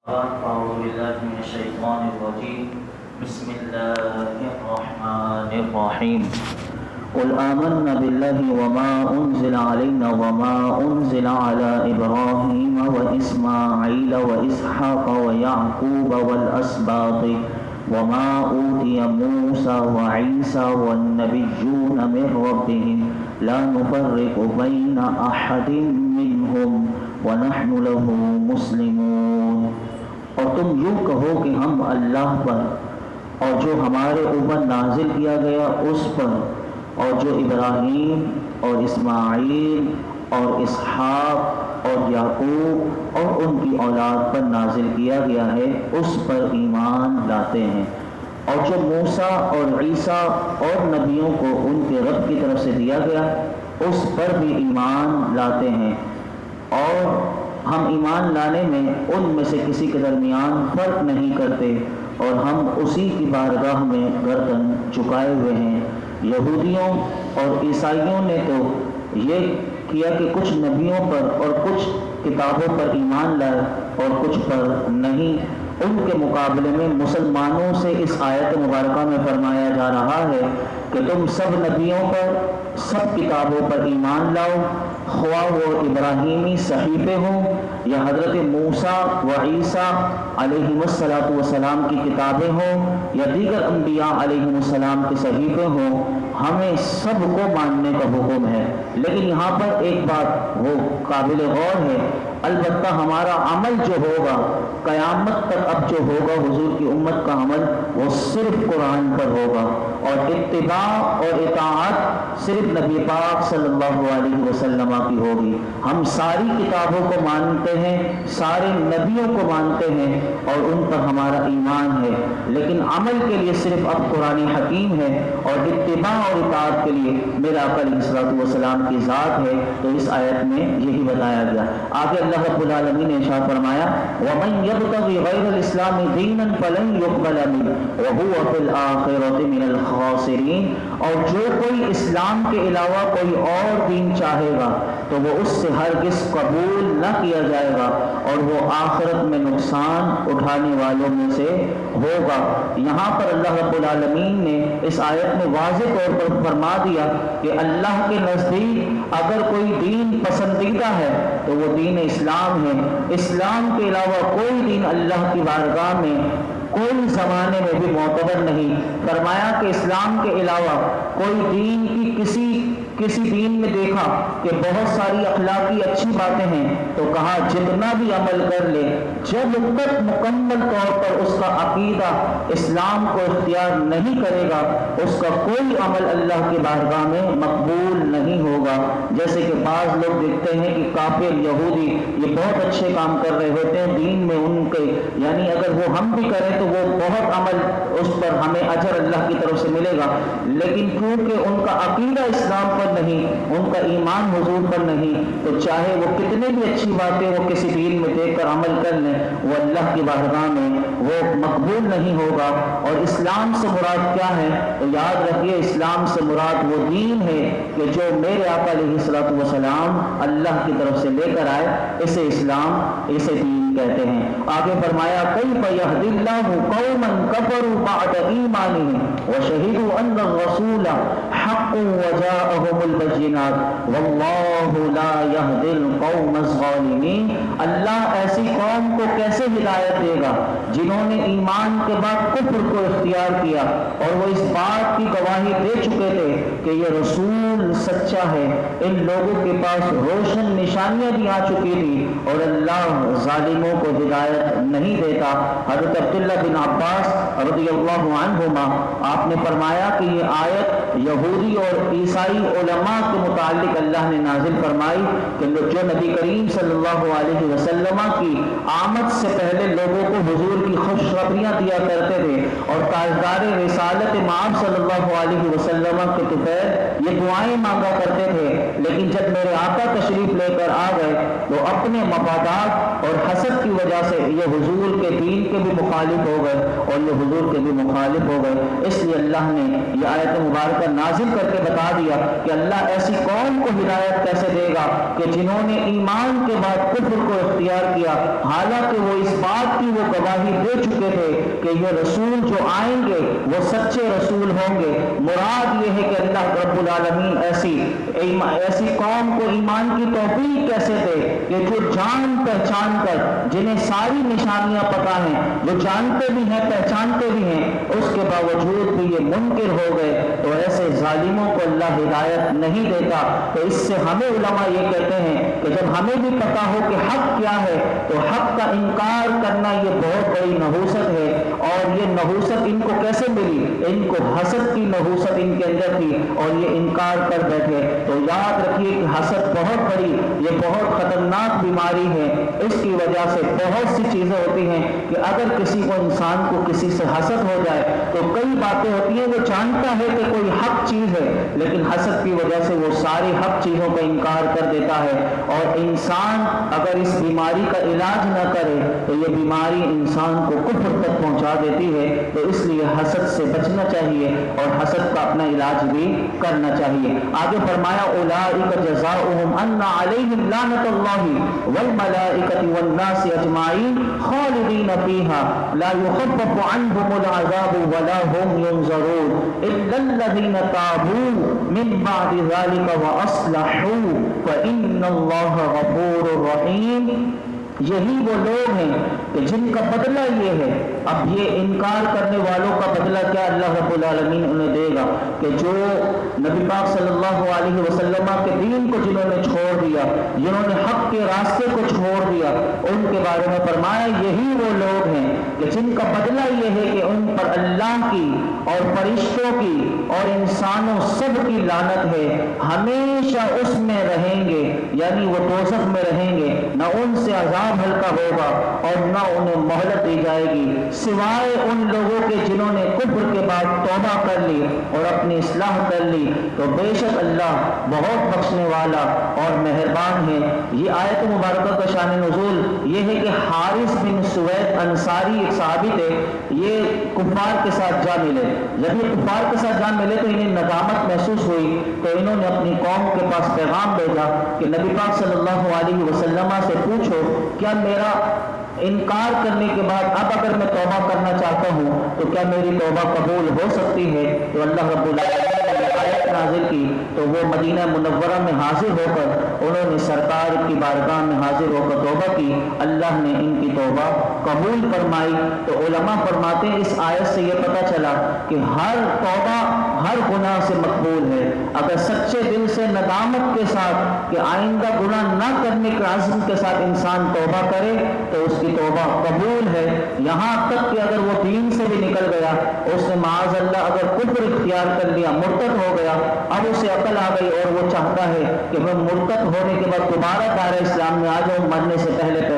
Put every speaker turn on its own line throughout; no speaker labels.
أعوذ بالله من الشيطان الرجيم بسم الله الرحمن الرحيم قل آمنا بالله وما أنزل علينا وما أنزل على إبراهيم وإسماعيل وإسحاق ويعقوب والأسباط وما أوتي موسى وعيسى والنبيون من ربهم لا نفرق بين أحد منهم ونحن له مسلمون۔ اور تم یوں کہو کہ ہم اللہ پر اور جو ہمارے اوپر نازل کیا گیا اس پر اور جو ابراہیم اور اسماعیل اور اسحاق اور یعقوب اور ان کی اولاد پر نازل کیا گیا ہے اس پر ایمان لاتے ہیں، اور جو موسیٰ اور عیسیٰ اور نبیوں کو ان کے رب کی طرف سے دیا گیا اس پر بھی ایمان لاتے ہیں، اور ہم ایمان لانے میں ان میں سے کسی کے درمیان فرق نہیں کرتے، اور ہم اسی کی بارگاہ میں گردن جھکائے ہوئے ہیں۔ یہودیوں اور عیسائیوں نے تو یہ کیا کہ کچھ نبیوں پر اور کچھ کتابوں پر ایمان لائے اور کچھ پر نہیں۔ ان کے مقابلے میں مسلمانوں سے اس آیت مبارکہ میں فرمایا جا رہا ہے کہ تم سب نبیوں پر سب کتابوں پر ایمان لاؤ، خواہ وہ ابراہیمی صحیفے ہوں یا حضرت موسیٰ و عیسیٰ علیہم السلام کی کتابیں ہوں یا دیگر انبیاء علیہم السلام کے صحیفے ہوں، ہمیں سب کو ماننے کا حکم ہے۔ لیکن یہاں پر ایک بات وہ قابل غور ہے، البتہ ہمارا عمل جو ہوگا قیامت تک اب جو ہوگا حضور کی امت کا عمل وہ صرف قرآن پر ہوگا، اور اتباع اور اطاعت صرف نبی پاک صلی اللہ علیہ وسلم کی ہوگی۔ ہم ساری کتابوں کو مانتے ہیں، سارے نبیوں کو مانتے ہیں اور ان پر ہمارا ایمان ہے، لیکن عمل کے لیے صرف اب قرآن حکیم ہے، اور اتباع اور اطاعت کے لیے میرا آقا علیہ الصلوۃ والسلام کی ذات ہے۔ تو اس آیت میں یہی بتایا گیا۔ آگے اللہ رب العالمین نے ارشاد فرمایا وَمَن يَبْتَغِ غَيْرَ الْإِسْلَامِ دِينًا فَلَن يُقْبَلَ مِنْهُ وَهُوَ فِي الْآخِرَةِ مِنَ الْخَاسِرِينَ۔ اور جو کوئی اسلام کے علاوہ کوئی اور دین چاہے گا تو وہ اس سے ہرگز قبول نہ کیا جائے گا، اور وہ آخرت میں نقصان اٹھانے والوں میں سے ہوگا۔ یہاں پر اللہ رب العالمین نے اس آیت میں واضح طور پر فرما دیا کہ اللہ کے نزدیک اگر کوئی دین پسندیدہ ہے تو وہ دین اسلام ہے۔ اسلام کے علاوہ کوئی دین اللہ کی بارگاہ میں کوئی زمانے میں بھی معتبر نہیں۔ فرمایا کہ اسلام کے علاوہ کوئی دین کی کسی دین میں دیکھا کہ بہت ساری اخلاقی اچھی باتیں ہیں تو کہا جتنا بھی عمل کر لے، جب تک مکمل طور پر اس کا عقیدہ اسلام کو اختیار نہیں کرے گا اس کا کوئی عمل اللہ کی بارگاہ میں مقبول نہیں ہوگا۔ جیسے کہ بعض لوگ دیکھتے ہیں کہ کافر یہودی یہ بہت اچھے کام کر رہے ہوتے ہیں دین میں ان کے، یعنی اگر وہ ہم بھی کریں تو وہ بہت عمل اس پر ہمیں اجر اللہ کی طرف سے ملے گا، لیکن کیونکہ ان کا عقیدہ اسلام پر نہیں، ان کا ایمان حضور پر نہیں، تو چاہے وہ کتنے بھی اچھی باتیں وہ کسی دین میں دیکھ کر عمل کر لیں وہ اللہ کی بارگاہ میں وہ مقبول نہیں ہوگا۔ اور اسلام سے مراد کیا ہے؟ تو یاد رکھیے اسلام سے مراد وہ دین ہے کہ جو میرے آقا علیہ الصلوۃ والسلام اللہ کی طرف سے لے کر آئے، اسے اسلام، اسے دین کہتے ہیں۔ آگے فرمایا کیف یہدی اللہ قوما کفروا بعد ایمانہم وشہدوا ان الرسول حق وجاءہم البینات واللہ لا یہدی القوم الظالمین۔ اللہ ایسی قوم کو کیسے ہدایت دے گا جنہوں نے ایمان کے بعد کفر کو اختیار کیا اور وہ اس بات کی گواہی دے چکے تھے کہ یہ رسول سچا ہے، ان لوگوں کے پاس روشن نشانیاں بھی آ چکی تھی اور اللہ ظالموں کو ہدایت نہیں دیتا۔ حضرت عبداللہ بن عباس رضی اللہ عنہما آپ نے فرمایا کہ یہ آیت یہودی اور عیسائی علماء کے متعلق اللہ نے نازل فرمائی کہ جو نبی کریم صلی اللہ علیہ وسلم کی آمد سے پہلے لوگوں کو حضور کی خوشخبریاں دیا کرتے تھے اور تاجدار رسالت مآب صلی اللہ علیہ وسلم کے طفیل یہ دعائیں مانگا کرتے تھے، لیکن جب میرے آقا تشریف لے کر آ گئے تو اپنے مفادات اور حسد حسد کی وجہ سے یہ حضور کے دین کے بھی مخالف ہو گئے اور یہ حضور کے بھی مخالف ہو گئے۔ اس لیے اللہ نے یہ آیت مبارکہ نازل کر کے بتا دیا کہ اللہ ایسی قوم کو ہدایت کیسے دے گا کہ جنہوں نے ایمان کے بعد کفر کو اختیار کیا، حالانکہ وہ اس بات کی وہ گواہی دے چکے تھے کہ یہ رسول جو آئیں گے وہ سچے رسول ہوں گے۔ مراد یہ ہے کہ اللہ رب العالمین ایسی قوم کو ایمان کی توفیق کیسے دے کہ جو جان پہچان کر، جنہیں ساری نشانیاں پتہ ہیں، جو جانتے بھی ہیں پہچانتے بھی ہیں، اس کے باوجود بھی یہ منکر ہو گئے، تو ایسے ظالموں کو اللہ ہدایت نہیں دیتا۔ تو اس سے ہمیں علماء یہ کہتے ہیں کہ جب ہمیں بھی پتہ ہو کہ حق کیا ہے تو حق کا انکار کرنا یہ بہت بڑی نحوست ہے۔ اور یہ نحوست ان کو کیسے ملی؟ ان کو حسد کی نحوست ان کے اندر تھی اور یہ انکار کر بیٹھے۔ تو یاد رکھیے کہ حسد بہت بڑی، یہ بہت خطرناک بیماری ہے۔ اس کی وجہ سے بہت سی چیزیں ہوتی ہیں کہ اگر کسی کو انسان کو کسی سے حسد ہو جائے تو کئی باتیں ہوتی ہیں، وہ جانتا ہے کہ کوئی حق چیز ہے لیکن حسد کی وجہ سے وہ ساری حق چیزوں کا انکار کر دیتا ہے۔ اور انسان اگر اس بیماری کا علاج نہ کرے تو یہ بیماری انسان کو کفر تک پہنچا دیتی ہے۔ تو اس لیے حسد سے بچنا چاہیے اور حسد کا اپنا علاج بھی کرنا چاہیے۔ آگے فرمایا اولئک جزاؤہم ان علیہم لعنۃ اللہ والملائکۃ والناس اجمعین خالدین فیہا لا یخفف عنہم العذاب ولا هم ينظرون الا الذین تابوا من بعد ذلك واصلحوا فان اللہ غفور رحیم۔ یہی وہ لوگ ہیں کہ جن کا بدلہ یہ ہے۔ اب یہ انکار کرنے والوں کا بدلہ کیا اللہ رب العالمین انہیں دے گا کہ جو نبی پاک صلی اللہ علیہ وسلم کے دین کو جنہوں نے چھوڑ دیا، جنہوں نے حق کے راستے کو چھوڑ دیا، ان کے بارے میں فرمایا یہی وہ لوگ ہیں کہ جن کا بدلہ یہ ہے کہ ان پر اللہ کی اور فرشتوں کی اور انسانوں سب کی لعنت ہے، ہمیشہ اس میں رہیں گے، یعنی وہ دوزخ میں رہیں گے، نہ ان سے عذاب ہلکا ہوگا اور نہ انہیں مہلت دی جائے گی، سوائے ان لوگوں کے جنہوں نے کفر کے بعد توبہ کر لی اور اپنی اصلاح کر لی، تو بے شک اللہ بہت بخشنے والا اور مہربان ہے۔ یہ آیت مبارکہ کا شان نزول یہ ہے کہ حارث بن سوید انصاری ایک صحابی تھے، یہ کفار کے ساتھ جا ملے۔ جب یہ کفار کے ساتھ جا ملے تو انہیں ندامت محسوس ہوئی، تو انہوں نے اپنی قوم کے پاس پیغام بھیجا کہ نبی پاک صلی اللہ علیہ وسلم سے پوچھو کیا میرا انکار کرنے کے بعد اب اگر میں توبہ کرنا چاہتا ہوں تو کیا میری توبہ قبول ہو سکتی ہے؟ تو اللہ رب العالمین نے آیت نازل کی تو وہ مدینہ منورہ میں حاضر ہو کر انہوں نے سرکار کی بارگاہ میں حاضر ہو کر توبہ کی، اللہ نے ان کی توبہ قبول فرمائی۔ تو علماء فرماتے ہیں اس آیت سے یہ پتہ چلا کہ ہر توبہ ہر گناہ سے مقبول ہے۔ اگر سچے دل سے ندامت کے ساتھ کہ آئندہ گناہ نہ کرنے کے عزم کے ساتھ انسان توبہ کرے تو اس کی توبہ قبول ہے، یہاں تک کہ اگر وہ دین سے بھی نکل گیا، اس نے معاذ اللہ اگر کفر اختیار کر لیا، مرتد ہو گیا، اب اسے عقل آ گئی اور وہ چاہتا ہے کہ میں مرتد ہونے کے بعد دوبارہ دائرہ اسلام میں آ جاؤں مرنے سے پہلے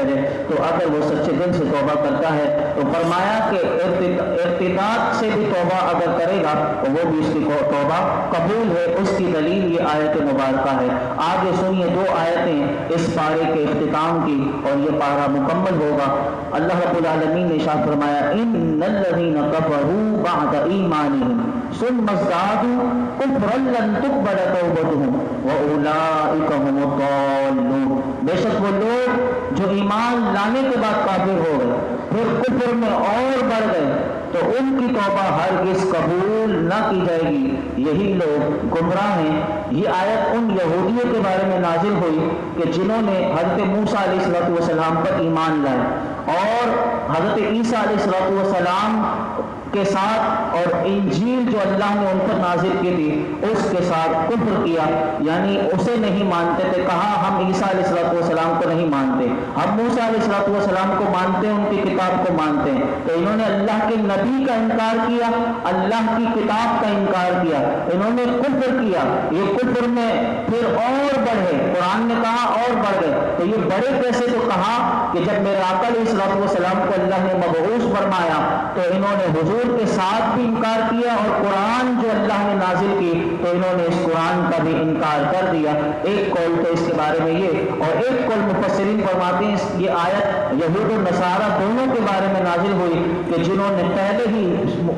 تو اگر وہ سچے دل سے توبہ کرتا ہے تو فرمایا کہ ارتداد سے بھی توبہ اگر کرے گا تو وہ بھی اس کی توبہ قبول ہے۔ اس کی دلیل یہ آیت مبارکہ ہے۔ آگے سنیے دو آیتیں اس پارے کے اختتام کی اور یہ پارہ مکمل ہوگا۔ اللہ رب العالمین نے ارشاد فرمایا ان الذین کفروا بعد ایمانہم ثم ازدادوا کفرا لن تقبل توبتہم واولئک هم الضالون۔ بے شک وہ لوگ جو ایمان لانے کے بعد کافر ہو گئے پھر کفر میں اور بڑھ گئے تو ان کی توبہ ہرگز قبول نہ کی جائے گی، یہی لوگ گمراہ ہیں۔ یہ آیت ان یہودیوں کے بارے میں نازل ہوئی کہ جنہوں نے حضرت موسیٰ علیہ السلام پر ایمان لائے اور حضرت عیسیٰ علیہ السلام کے ساتھ اور انجیل جو اللہ نے ان پر نازل کی تھی اس کے ساتھ کفر کیا، یعنی اسے نہیں مانتے تھے۔ کہا ہم عیسیٰ علیہ السلام کو نہیں مانتے، ہم موسیٰ علیہ السلام کو مانتے ہیں، ان کی کتاب کو مانتے ہیں۔ تو انہوں نے اللہ کے نبی کا انکار کیا، اللہ کی کتاب کا انکار کیا، انہوں نے کفر کیا۔ یہ کفر میں پھر اور بڑھے، قرآن نے کہا اور بڑھ گئے۔ تو یہ بڑے کیسے؟ تو کہا کہ جب میرے آقا علیہ الصلوۃ والسلام کو اللہ نے مبعوث فرمایا تو انہوں نے حضور کے ساتھ بھی انکار کیا، اور قرآن جو اللہ نے نازل کی تو انہوں نے اس قرآن کا بھی انکار کر دیا۔ ایک قول تو اس کے بارے میں یہ، اور ایک قول مفسرین فرماتے ہیں یہ آیت یہود و نصارہ دونوں کے بارے میں نازل ہوئی کہ جنہوں نے پہلے ہی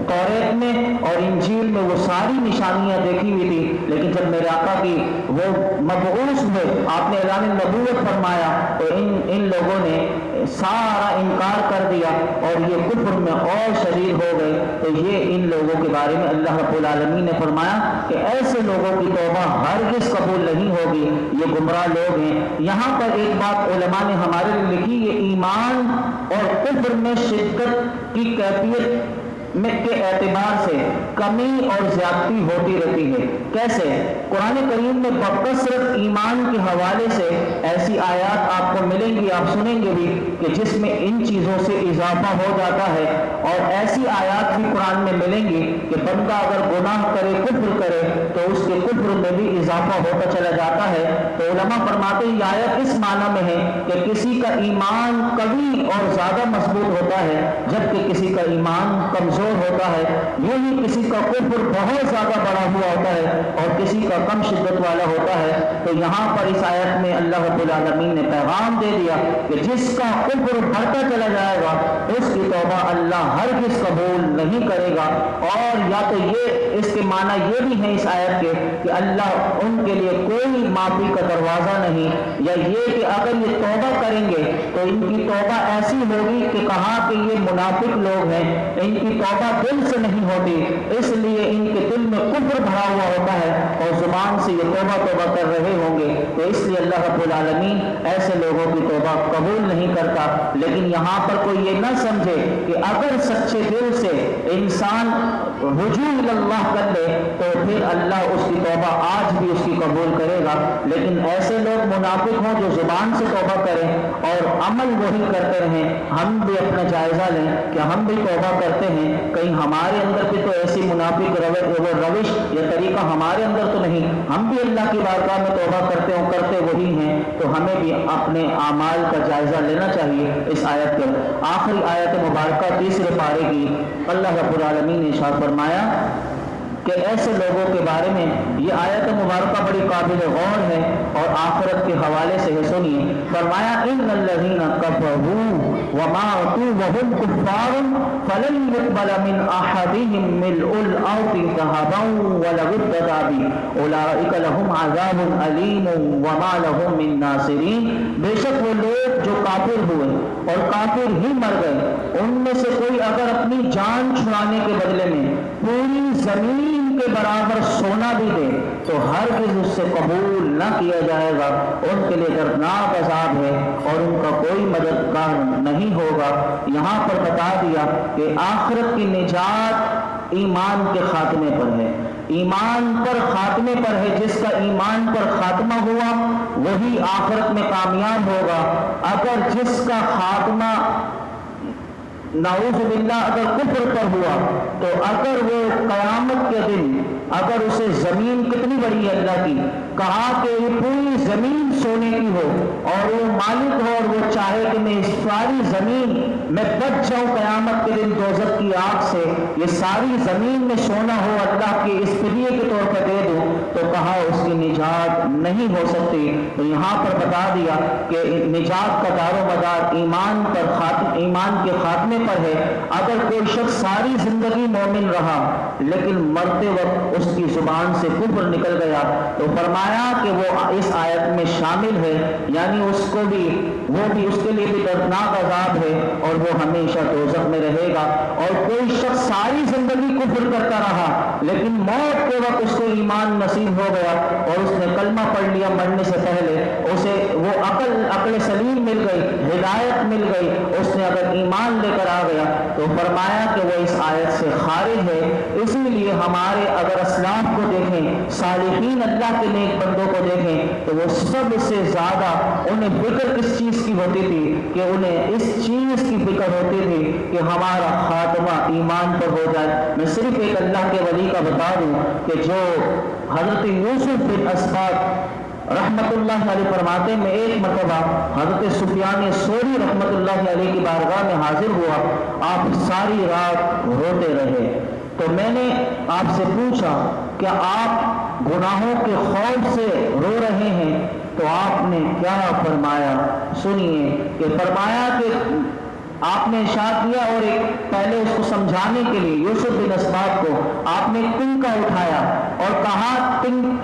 توریت میں اور انجیل میں وہ ساری نشانیاں دیکھی ہوئی تھی، لیکن جب میرے آقا کی وہ مبعوث ہوئے، آپ نے اعلان نبوت فرمایا، تو ان لوگوں نے سارا انکار کر دیا اور یہ کفر میں اور شدید ہو گئے۔ تو یہ ان لوگوں کے بارے میں اللہ رب العالمین نے فرمایا کہ ایسے لوگوں کی توبہ ہرگز قبول نہیں ہوگی، یہ گمراہ لوگ ہیں۔ یہاں پر ایک بات علماء نے ہمارے لیے لکھی، یہ ایمان اور کفر میں شدت کی کیفیت میں کے اعتبار سے کمی اور زیادتی ہوتی رہتی ہے۔ کیسے؟ قرآن کریم میں بکثرت ایمان کے حوالے سے ایسی آیات آپ کو ملیں گی، آپ سنیں گے بھی کہ جس میں ان چیزوں سے اضافہ ہو جاتا ہے، اور ایسی آیات بھی قرآن میں ملیں گی کہ بندہ اگر گناہ کرے، کفر کرے، تو اس کے کفر میں بھی اضافہ ہوتا چلا جاتا ہے۔ تو علماء فرماتے ہیں یہ آیت اس معنی میں ہے کہ کسی کا ایمان قوی اور زیادہ مضبوط ہوتا ہے جبکہ کسی کا ایمان کمزور ہوتا ہے، یہی کسی کا کفر بہت زیادہ بڑا ہوا ہوتا ہے اور کسی کا کم شدت والا ہوتا ہے۔ تو یہاں پر اس آیت میں اللہ رب العالمین نے پیغام دے دیا کہ جس کا کفر بڑھتا چلا جائے گا اس کی توبہ اللہ ہرگز قبول نہیں کرے گا۔ اور یا تو یہ اس کے معنی یہ بھی ہے اس آیت کے کہ اللہ ان کے لیے کوئی معافی کا دروازہ نہیں، یا یہ کہ اگر یہ توبہ کریں گے تو ان کی توبہ ایسی ہوگی کہ کہا کہ یہ منافق لوگ ہیں، ان کی توبہ دل سے نہیں ہوتی، اس لیے ان کے دل میں کفر بھرا ہوا ہوتا ہے اور زبان سے یہ توبہ توبہ کر رہے ہوں گے، تو اس لیے اللہ رب العالمین ایسے لوگوں کی توبہ قبول نہیں کرتا۔ لیکن یہاں پر کوئی یہ نہ سمجھے کہ اگر سچے دل سے انسان رجوع اللہ کر لے تو پھر اللہ اس کی توبہ آج بھی اس کی قبول کرے گا۔ لیکن ایسے لوگ منافق ہوں جو زبان سے توبہ کریں اور عمل وہی کرتے رہیں۔ ہم بھی اپنا جائزہ لیں کہ ہم بھی توبہ کرتے ہیں، کہیں ہمارے اندر بھی تو ایسی منافق روش یا طریقہ ہمارے اندر تو نہیں، ہم بھی اللہ کی بارگاہ میں توبہ کرتے وہی ہیں، تو ہمیں بھی اپنے اعمال کا جائزہ لینا چاہیے۔ اس آیت کے آخری آیت مبارکہ تیسرے پارے کی اللہ رب العالمین نے ارشاد فرمایا کہ ایسے لوگوں کے بارے میں یہ آیت مبارکہ بڑی قابل غور ہے اور آخرت کے حوالے سے ہے، سنیے۔ فرمایا ان الذین کفروا وماتوا وهم کفار فلن يقبل من احدهم ملء الارض ذهبا ولو ابتدى به اولئک لهم عذاب الیم وما لهم من ناصرین۔ بے شک وہ لوگ جو کافر ہوئے اور کافر ہی مر گئے، ان میں سے کوئی اگر اپنی جان چھڑانے کے بدلے میں پوری زمین کے برابر سونا بھی دے تو ہرگز اس سے قبول نہ کیا جائے گا، ان کے لیے دردناک عذاب ہے اور ان کا کوئی مددگار نہیں ہوگا۔ یہاں پر بتا دیا کہ آخرت کی نجات ایمان کے خاتمے پر ہے، ایمان پر خاتمے پر ہے۔ جس کا ایمان پر خاتمہ ہوا وہی آخرت میں کامیاب ہوگا۔ اگر جس کا خاتمہ نعوذ باللہ اگر کفر پر ہوا تو اگر وہ قیامت کے دن اگر اسے زمین کتنی بڑی ہے اللہ کی، کہا کہ یہ پوری زمین سونے کی ہو اور وہ مالک ہو اور وہ چاہے کہ میں اس ساری زمین میں بچ جاؤں قیامت کے دن دوزخ کی آگ سے، یہ ساری زمین میں سونا ہو اللہ کے اس فدیے کے طور پر دے دوں، تو کہا اس کی نجات نہیں ہو سکتی۔ تو یہاں پر بتا دیا کہ نجات کا دار و مدار ایمان پر ایمان کے خاتمے پر ہے۔ اگر کوئی شخص ساری زندگی مومن رہا لیکن مرتے وقت اس کی زبان سے کفر نکل گیا تو فرمایا کہ وہ اس آیت میں شامل ہے، یعنی اس کو بھی وہ بھی اس کے لیے بھی دردناک عذاب ہے اور وہ ہمیشہ دوزخ میں رہے گا۔ اور کوئی شخص ساری زندگی کفر کرتا رہا لیکن موت کے وقت اس کو ایمان نصیب ہو گیا اور اس نے کلمہ پڑھ لیا مرنے سے پہلے، اسے وہ عقل سلیم مل گئی، ہدایت مل گئی، اس نے اگر ایمان لے کر آ گیا تو تو فرمایا کہ وہ اس آیت سے خارج ہے۔ اسی لیے ہمارے اگر اسلاف کو دیکھیں، صالحین اللہ کے نیک بندوں کو دیکھیں، تو وہ سب سے زیادہ انہیں فکر کس چیز کی ہوتی تھی کہ انہیں اس چیز کی فکر ہوتی تھی کہ ہمارا خاتمہ ایمان پر ہو جائے۔ میں صرف ایک اللہ کے ولی کا بتا دوں کہ جو حضرت یوسف بن اسباط رحمت اللہ علیہ فرماتے میں ایک مرتبہ حضرت سفیان ثوری رحمت اللہ علیہ کی بارگاہ میں حاضر ہوا، آپ ساری رات روتے رہے، تو میں نے آپ سے پوچھا کہ آپ گناہوں کے خوف سے رو رہے ہیں؟ تو آپ نے کیا فرمایا، سنیے کہ فرمایا کہ آپ نے ارشاد کیا، اور ایک پہلے اس کو سمجھانے کے لیے یوسف بن اسباط کو آپ نے تنکا اٹھایا اور کہا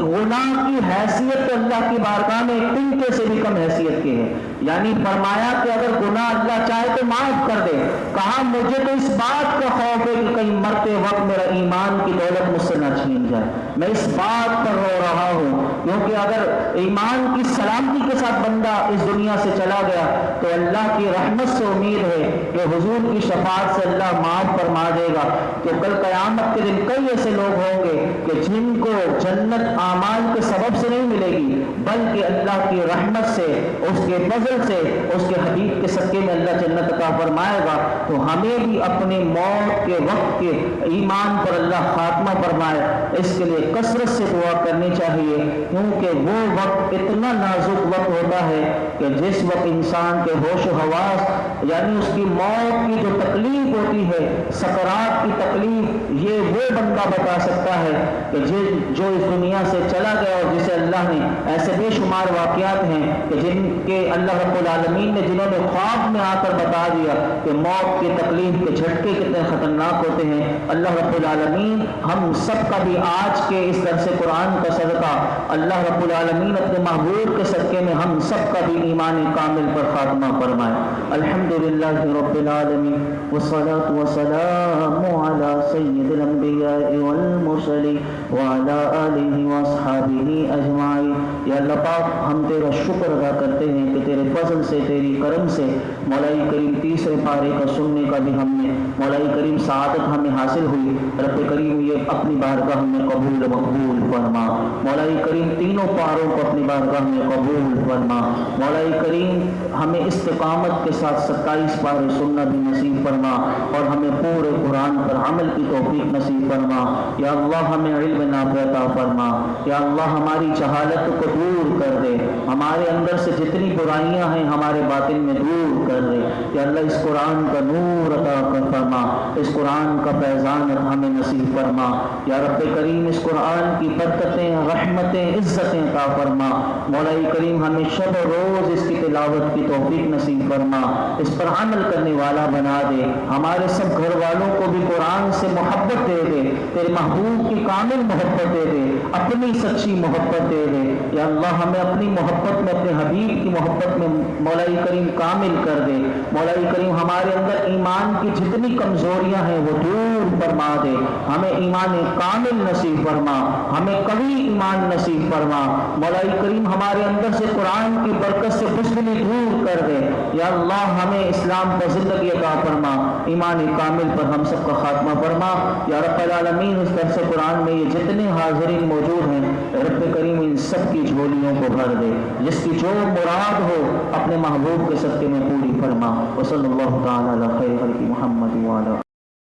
گناہ کی حیثیت تو اللہ کی بارگاہ میں تنکے سے بھی کم حیثیت کی ہے، یعنی فرمایا کہ اگر گناہ اللہ چاہے تو معاف کر دے۔ کہا مجھے تو اس بات کا خوف ہے کہ کہیں مرتے وقت میرا ایمان کی دولت مجھ سے نہ چھین جائے، میں اس بات پر رو رہا ہوں، کیونکہ اگر ایمان کی سلامتی کے ساتھ بندہ اس دنیا سے چلا گیا تو اللہ کی رحمت سے امید ہے کہ حضور کی شفاعت سے اللہ معاف فرما دے گا، کہ کل قیامت کے دن کئی ایسے لوگ ہوں گے کہ جن کو جنت اعمال کے سبب سے نہیں ملے گی، بلکہ اللہ کی رحمت سے، اس کے فضل سے، اس کے حبیب کے صدقے میں اللہ جنت عطا فرمائے گا۔ تو ہمیں بھی اپنی موت کے وقت کے ایمان پر اللہ خاتمہ فرمائے، اس کے لیے کثرت سے دعا کرنی چاہیے، کیونکہ وہ وقت اتنا نازک وقت ہوتا ہے کہ جس وقت انسان کے ہوش و حواس، یعنی اس کی موت کی جو تکلیف ہوتی ہے، سکرات کی تکلیف، یہ وہ بندہ بتا سکتا ہے کہ جو اس دنیا سے چلا گیا اور جسے اللہ نے ایسے بے شمار واقعات ہیں کہ جن کے اللہ رب العالمین نے جنہوں نے خواب میں آ کر بتا دیا کہ موت کی تکلیف کے جھٹکے کتنے خطرناک ہوتے ہیں۔ اللہ رب العالمین ہم سب کا بھی آج کے اس درس قرآن کا صدقہ اللہ رب العالمین اپنے محبوب کے صدقے میں ہم سب کا بھی ایمان کامل پر خاتمہ فرمائے۔ الحمدللہ رب العالمین والصلاة والسلام علی سید الانبیاء والمرسلین وعلی آلہ واصحابہ اجمعین۔ یا اللہ پاک ہم تیرا شکر ادا کرتے ہیں کہ تیرے فضل سے، تیری کرم سے مولائی کریم تیسرے پارے کا سننے کا بھی ہم نے مولائی کریم سعادت ہمیں حاصل ہوئی۔ رب کریم یہ اپنی بارگاہ میں قبول مقبول فرما، مولائی کریم تینوں پاروں کو اپنی بارگاہ میں قبول فرما، مولائی کریم ہمیں استقامت کے ساتھ 27 پارے سننا بھی نصیب فرما، اور ہمیں پورے قرآن پر عمل کی توفیق نصیب فرما۔ یا اللہ ہمیں علم نافع عطا فرما، یا اللہ ہماری جہالت کو دور کر دے، ہمارے اندر سے جتنی برائیاں ہیں ہمارے باطن میں دور کر دے۔ یا اللہ اس قرآن کا نور عطا فرما، اس قرآن کا فیضان ہمیں نصیب فرما۔ یا رب کریم اس قرآن کی برکتیں، رحمتیں، عزتیں عطا فرما۔ مولائی کریم ہمیں شب و روز اس کی تلاوت کی توفیق نصیب فرما، اس پر عمل کرنے والا بنا دے، ہمارے سب گھر والوں کو بھی قرآن سے محبت دے دے، تیرے محبوب کی کامل محبت دے دے، اپنی سچی محبت دے دے۔ یا اللہ ہمیں اپنی محبت میں، اپنے حبیب کی محبت میں مولائی کریم کامل کر دے۔ مولائی کریم ہمارے اندر ایمان کی جتنی کمزوریاں ہیں وہ دور فرما دے، ہمیں ایمان کامل نصیب فرما، ہمیں قوی ایمان نصیب فرما۔ مولائی کریم ہمارے اندر سے قرآن کی برکت سے بزدلی دور کر دے۔ یا اللہ ہمیں اسلام پر زندگی عطا فرما، ایمان کامل پر ہم سب کا خاتمہ فرما۔ یا رب العالمین اس درس قرآن میں یہ جتنے حاضرین موجود ہیں، رب کریم ان سب کی جھولیوں کو بھر دے، جس کی جو مراد ہو اپنے محبوب کے صدقے میں پوری فرما۔ وصلی اللہ تعالی علی خیر خلق محمد وعلی